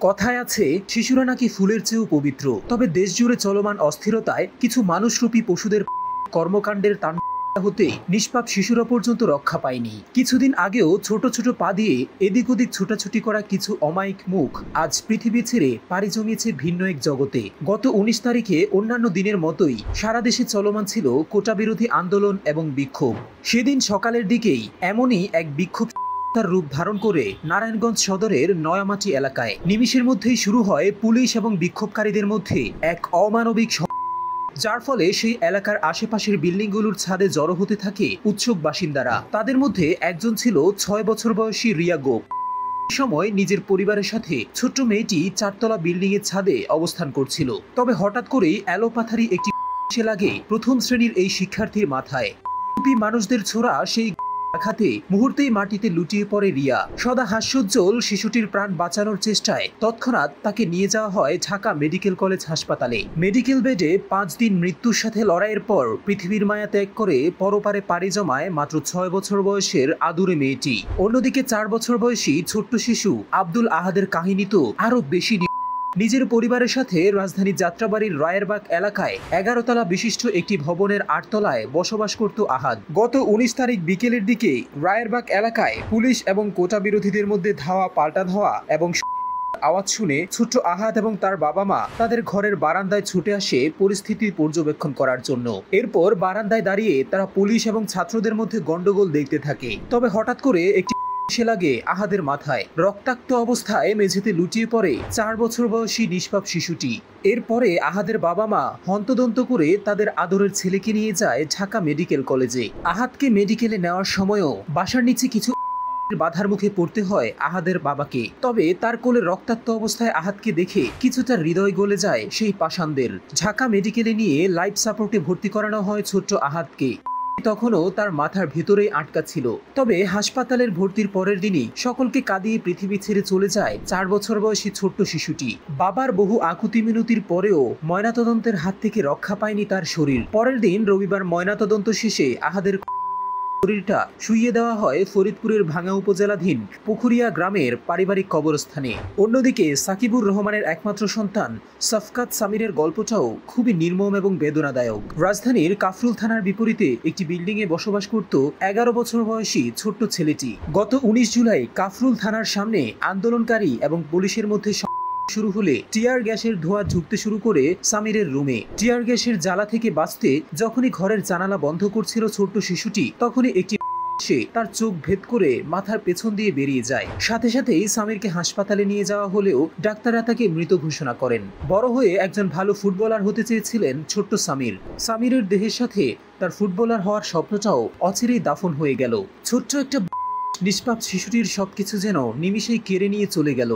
কথায় আছে শিশুরা নাকি ফুলের চেয়েও পবিত্র। তবে দেশ জুড়ে চলমান অস্থিরতায় কিছু মানুষরূপী পশুদের কর্মকাণ্ডের হতে নিষ্পাপ শিশুরা পর্যন্ত রক্ষা পায়নি। কিছুদিন আগেও ছোট ছোট পা দিয়ে এদিক ওদিক ছোটাছুটি করা কিছু অমায়িক মুখ আজ পৃথিবী ছেড়ে পাড়ি জমিয়েছে ভিন্ন এক জগতে। গত ১৯ তারিখে অন্যান্য দিনের মতোই সারা দেশে চলমান ছিল কোটা বিরোধী আন্দোলন এবং বিক্ষোভ। সেদিন সকালের দিকেই এমনই এক বিক্ষোভ তার রূপ ধারণ করে নারায়ণগঞ্জ সদরের নয়ামাটি এলাকায়। নিমিষের মধ্যেই শুরু হয় পুলিশ এবং বিক্ষোভকারীদের মধ্যে এক অমানবিক, যার ফলে সেই এলাকার আশেপাশের বিল্ডিংগুলোর ছাদে জড়ো হতে থাকে উৎসুক বাসিন্দারা। তাদের মধ্যে একজন ছিল 6 বছর বয়সী রিয়া গোপ। সময় নিজের পরিবারের সাথে ছোট্ট মেয়েটি 4তলা বিল্ডিং এর ছাদে অবস্থান করছিল। তবে হঠাৎ করেই এলোপাথারি একটি লাগে প্রথম শ্রেণীর এই শিক্ষার্থীর মাথায়। মানুষদের ছোড়া সেই আঘাতে মুহূর্তেই মাটিতে লুটিয়ে পড়ে রিয়া। সদা হাস্যোজ্জ্বল শিশুটির প্রাণ বাঁচানোর চেষ্টায় তৎক্ষণাৎ তাকে নিয়ে যাওয়া হয় ঢাকা মেডিকেল কলেজ হাসপাতালে। মেডিকেল বেডে 5 দিন মৃত্যুর সাথে লড়াইয়ের পর পৃথিবীর মায়া ত্যাগ করে পরপারে পাড়ি জমায় মাত্র 6 বছর বয়সের আদুরে মেয়েটি। অন্যদিকে 4 বছর বয়সী ছোট্ট শিশু আব্দুল আহাদের কাহিনী তো আরো বেশি। নিজের পরিবারের সাথে রাজধানী যাত্রাবাড়ির রায়েরবাগ এলাকায় 11 তলা বিশিষ্ট একটি ভবনের 8 তলায় বসবাস করত আহাদ। গত 19 তারিখ বিকেলের দিকে রায়েরবাগ এলাকায় পুলিশ এবং কোটা বিরোধীদের মধ্যে ধাওয়া পাল্টা ধাওয়া এবং আওয়াজ শুনে ছোট্ট আহাদ এবং তার বাবা মা তাদের ঘরের বারান্দায় ছুটে আসে পরিস্থিতি পর্যবেক্ষণ করার জন্য। এরপর বারান্দায় দাঁড়িয়ে তারা পুলিশ এবং ছাত্রদের মধ্যে গন্ডগোল দেখতে থাকে। তবে হঠাৎ করে একটি সে লাগে আহাদের মাথায়। রক্তাক্ত অবস্থায় মেঝেতে লুটিয়ে পড়ে 4 বছর বয়সী নিষ্পাপ শিশুটি। এরপরে আহাদের বাবা মা হন্তদন্ত করে তাদের আদরের ছেলেকে নিয়ে যায় ঢাকা মেডিকেল কলেজে। আহাদকে মেডিকেলে নেওয়ার সময়ও বাসার নিচে কিছু বাধার মুখে পড়তে হয় আহাদের বাবাকে। তবে তার কোলে রক্তাক্ত অবস্থায় আহাদকে দেখে কিছুটা হৃদয় গলে যায় সেই পাষাণদের। ঢাকা মেডিকেলে নিয়ে লাইফ সাপোর্টে ভর্তি করানো হয় ছোট্ট আহাদকে। তখনও তার মাথার ভেতরেই আটকা ছিল। তবে হাসপাতালের ভর্তির পরের দিনই সকলকে কাঁদিয়ে পৃথিবী ছেড়ে চলে যায় 4 বছর বয়সী ছোট্ট শিশুটি। বাবার বহু আকুতি মিনতির পরেও ময়নাতদন্তের হাত থেকে রক্ষা পায়নি তার শরীর। পরের দিন রবিবার ময়নাতদন্ত শেষে আহাদের শরীরটা শুইয়ে দেওয়া হয় ফরিদপুরের ভাঙ্গা উপজেলাধীন পুকুরিয়া গ্রামের পারিবারিক কবরস্থানে। অন্যদিকে সাকিবুর রহমানের একমাত্র সন্তান সফকাত সামিরের গল্পটাও খুবই নির্মম এবং বেদনাদায়ক। রাজধানীর কাফরুল থানার বিপরীতে একটি বিল্ডিং এ বসবাস করত 11 বছর বয়সী ছোট্ট ছেলেটি। গত 19 জুলাই কাফরুল থানার সামনে আন্দোলনকারী এবং পুলিশের মধ্যে শুরু হলে টিয়ার গ্যাসের ধোঁয়া ঝুঁকতে শুরু করে সামিরের রুমে। টিয়ার গ্যাসের জ্বালা থেকে বাঁচতে যখনই ঘরের জানালা বন্ধ করছিল ছোট্ট শিশুটি, তখনই একটি সে তার চোখ ভেদ করে মাথার পেছন দিয়ে বেরিয়ে যায়। সাথে সাথেই সামিরকে হাসপাতালে নিয়ে যাওয়া হলেও ডাক্তাররা তাকে মৃত ঘোষণা করেন। বড় হয়ে একজন ভালো ফুটবলার হতে চেয়েছিলেন ছোট্ট সামির। সামিরের দেহের সাথে তার ফুটবলার হওয়ার স্বপ্নটাও অচিরেই দাফন হয়ে গেল। ছোট্ট একটা নিষ্পাপ শিশুটির সবকিছু যেন নিমিষেই কেড়ে নিয়ে চলে গেল।